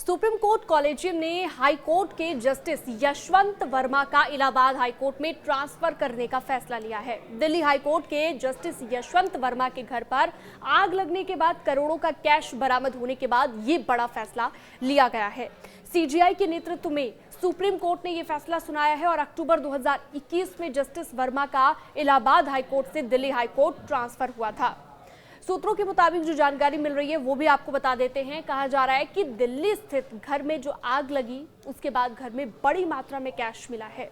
Supreme court collegium ने high court के justice Yashwant Verma का इलाहाबाद हाई कोर्ट में ट्रांसफर करने का फैसला लिया है। दिल्ली हाई कोर्ट के जस्टिस यशवंत वर्मा के घर पर आग लगने के बाद करोड़ों का कैश बरामद होने के बाद ये बड़ा फैसला लिया गया है। सीजीआई के नेतृत्व में सुप्रीम कोर्ट ने यह फैसला सुनाया है और अक्टूबर 2021 में जस्टिस वर्मा का इलाहाबाद हाई कोर्ट से दिल्ली हाई कोर्ट ट्रांसफर हुआ था। सूत्रों के मुताबिक जो जानकारी मिल रही है वो भी आपको बता देते हैं। कहा जा रहा है कि दिल्ली स्थित घर में जो आग लगी उसके बाद घर में बड़ी मात्रा में कैश मिला है।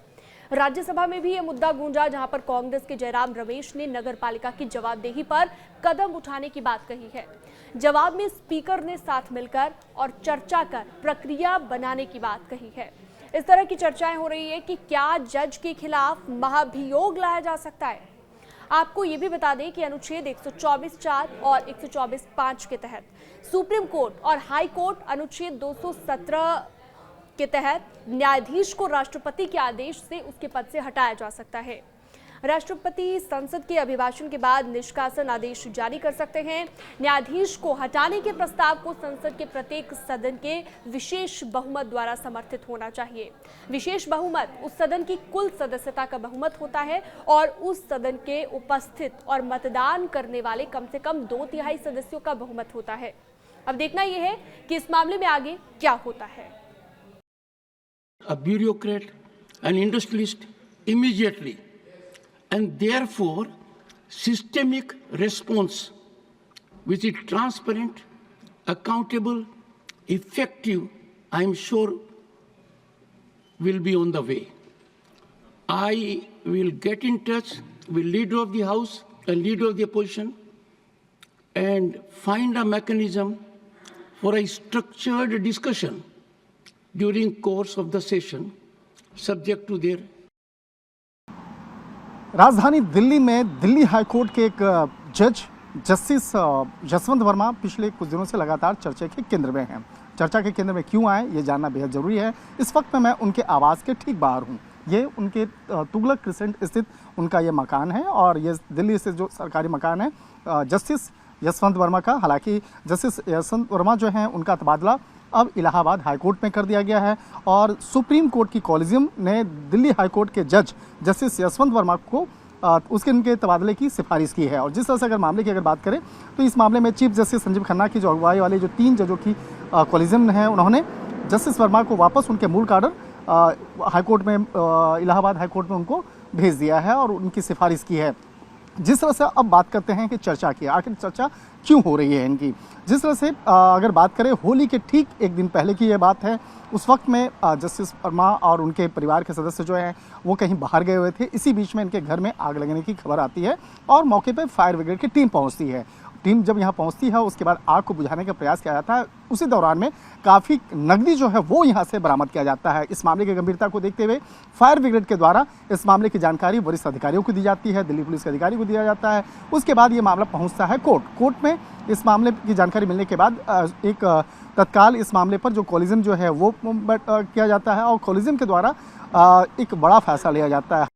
राज्यसभा में भी ये मुद्दा गूंजा, जहां पर कांग्रेस के जयराम रमेश ने नगर पालिका की जवाबदेही पर कदम उठाने की बात कही है। जवाब में स्पीकर ने साथ मिलकर और चर्चा कर प्रक्रिया बनाने की बात कही है। इस तरह की चर्चाएं हो रही है कि क्या जज के खिलाफ महाभियोग लाया जा सकता है। आपको ये भी बता दें कि अनुच्छेद 124(4) और 124(5) के तहत सुप्रीम कोर्ट और हाई कोर्ट अनुच्छेद 217 के तहत न्यायाधीश को राष्ट्रपति के आदेश से उसके पद से हटाया जा सकता है। राष्ट्रपति संसद के अभिभाषण के बाद निष्कासन आदेश जारी कर सकते हैं। न्यायाधीश को हटाने के प्रस्ताव को संसद के प्रत्येक सदन के विशेष बहुमत द्वारा समर्थित होना चाहिए। विशेष बहुमत उस सदन की कुल सदस्यता का बहुमत होता है और उस सदन के उपस्थित और मतदान करने वाले कम से कम 2/3 सदस्यों का बहुमत होता है। अब देखना यह है कि इस मामले में आगे क्या होता है। A bureaucrat, an industrialist immediately, and therefore systemic response which is transparent, accountable, effective, I am sure will be on the way. I will get in touch with leader of the House and leader of the opposition and find a mechanism for a structured discussion during course of the session subject to their। राजधानी दिल्ली में Delhi high court के एक जज justice Yashwant Verma पिछले कुछ दिनों से लगातार चर्चा के केंद्र में हैं। चर्चा के केंद्र में क्यों आए ये जानना बेहद जरूरी है। इस वक्त में मैं उनके आवास के ठीक बाहर हूँ। ये उनके तुगलक क्रिसेंट स्थित उनका ये मकान है और ये दिल्ली से जो सरकारी मकान है जस्टिस यशवंत वर्मा का। हालांकि जस्टिस यशवंत वर्मा जो हैं उनका तबादला अब इलाहाबाद हाई कोर्ट में कर दिया गया है और सुप्रीम कोर्ट की कॉलेजियम ने दिल्ली हाई कोर्ट के जज जस्टिस यशवंत वर्मा को उनके तबादले की सिफारिश की है। और जिस तरह से अगर मामले की अगर बात करें तो इस मामले में चीफ जस्टिस संजीव खन्ना की जो अगुवाई वाले जो 3 जजों की कॉलेजियम है उन्होंने जस्टिस वर्मा को वापस उनके मूल कार्डर हाईकोर्ट में इलाहाबाद हाईकोर्ट में उनको भेज दिया है और उनकी सिफारिश की है। जिस तरह से अब बात करते हैं कि चर्चा की आखिर चर्चा क्यों हो रही है इनकी। जिस तरह से अगर बात करें होली के ठीक एक दिन पहले की ये बात है। उस वक्त में जस्टिस वर्मा और उनके परिवार के सदस्य जो हैं वो कहीं बाहर गए हुए थे। इसी बीच में इनके घर में आग लगने की खबर आती है और मौके पर फायर ब्रिगेड की टीम पहुंचती है। टीम जब यहाँ पहुंचती है उसके बाद आग को बुझाने का प्रयास किया जाता है। उसी दौरान में काफ़ी नकदी जो है वो यहाँ से बरामद किया जाता है। इस मामले की गंभीरता को देखते हुए फायर ब्रिगेड के द्वारा इस मामले की जानकारी वरिष्ठ अधिकारियों को दी जाती है, दिल्ली पुलिस के अधिकारी को दिया जाता है। उसके बाद ये मामला पहुँचता है कोर्ट में। इस मामले की जानकारी मिलने के बाद एक तत्काल इस मामले पर जो कॉलेजियम जो है वो किया जाता है और कॉलेजियम के द्वारा एक बड़ा फैसला लिया जाता है।